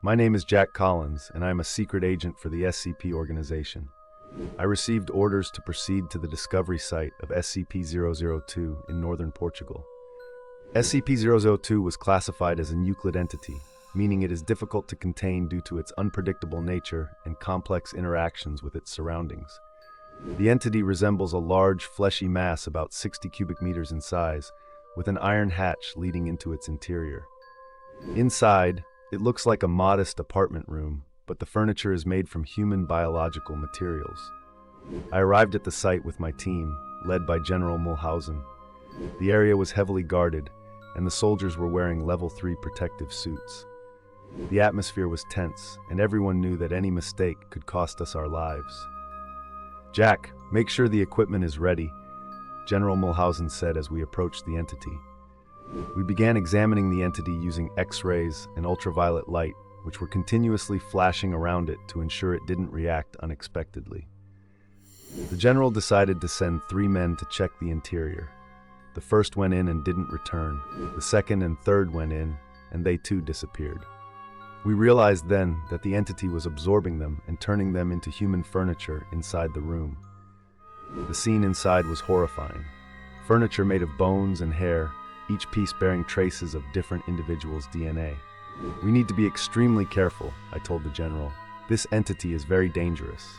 My name is Jack Collins, and I am a secret agent for the SCP organization. I received orders to proceed to the discovery site of SCP-002 in northern Portugal. SCP-002 was classified as a Euclid entity, meaning it is difficult to contain due to its unpredictable nature and complex interactions with its surroundings. The entity resembles a large, fleshy mass about 60 cubic meters in size, with an iron hatch leading into its interior. Inside, it looks like a modest apartment room, but the furniture is made from human biological materials. I arrived at the site with my team, led by General Mulhausen. The area was heavily guarded, and the soldiers were wearing Level 3 protective suits. The atmosphere was tense, and everyone knew that any mistake could cost us our lives. "Jack, make sure the equipment is ready," General Mulhausen said as we approached the entity. We began examining the entity using X-rays and ultraviolet light, which were continuously flashing around it to ensure it didn't react unexpectedly. The general decided to send 3 men to check the interior. The first went in and didn't return. The second and third went in, and they too disappeared. We realized then that the entity was absorbing them and turning them into human furniture inside the room. The scene inside was horrifying. Furniture made of bones and hair, each piece bearing traces of different individuals' DNA. "We need to be extremely careful," I told the general. "This entity is very dangerous."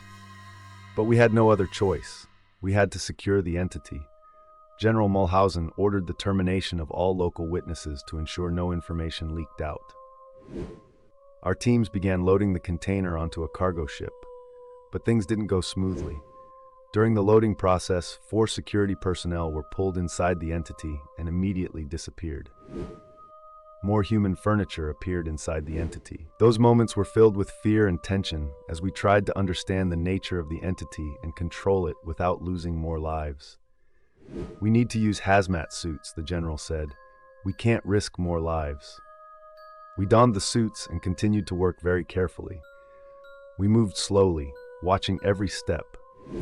But we had no other choice. We had to secure the entity. General Mulhausen ordered the termination of all local witnesses to ensure no information leaked out. Our teams began loading the container onto a cargo ship, but things didn't go smoothly. During the loading process, 4 security personnel were pulled inside the entity and immediately disappeared. More human furniture appeared inside the entity. Those moments were filled with fear and tension as we tried to understand the nature of the entity and control it without losing more lives. "We need to use hazmat suits," the general said. "We can't risk more lives." We donned the suits and continued to work very carefully. We moved slowly, watching every step.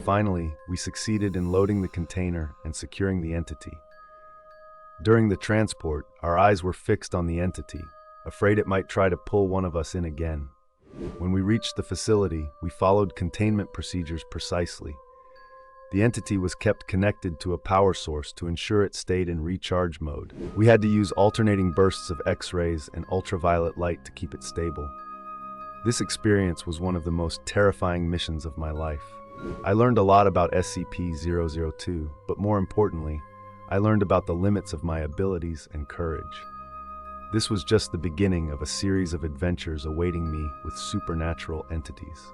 Finally, we succeeded in loading the container and securing the entity. During the transport, our eyes were fixed on the entity, afraid it might try to pull one of us in again. When we reached the facility, we followed containment procedures precisely. The entity was kept connected to a power source to ensure it stayed in recharge mode. We had to use alternating bursts of X-rays and ultraviolet light to keep it stable. This experience was one of the most terrifying missions of my life. I learned a lot about SCP-002, but more importantly, I learned about the limits of my abilities and courage. This was just the beginning of a series of adventures awaiting me with supernatural entities.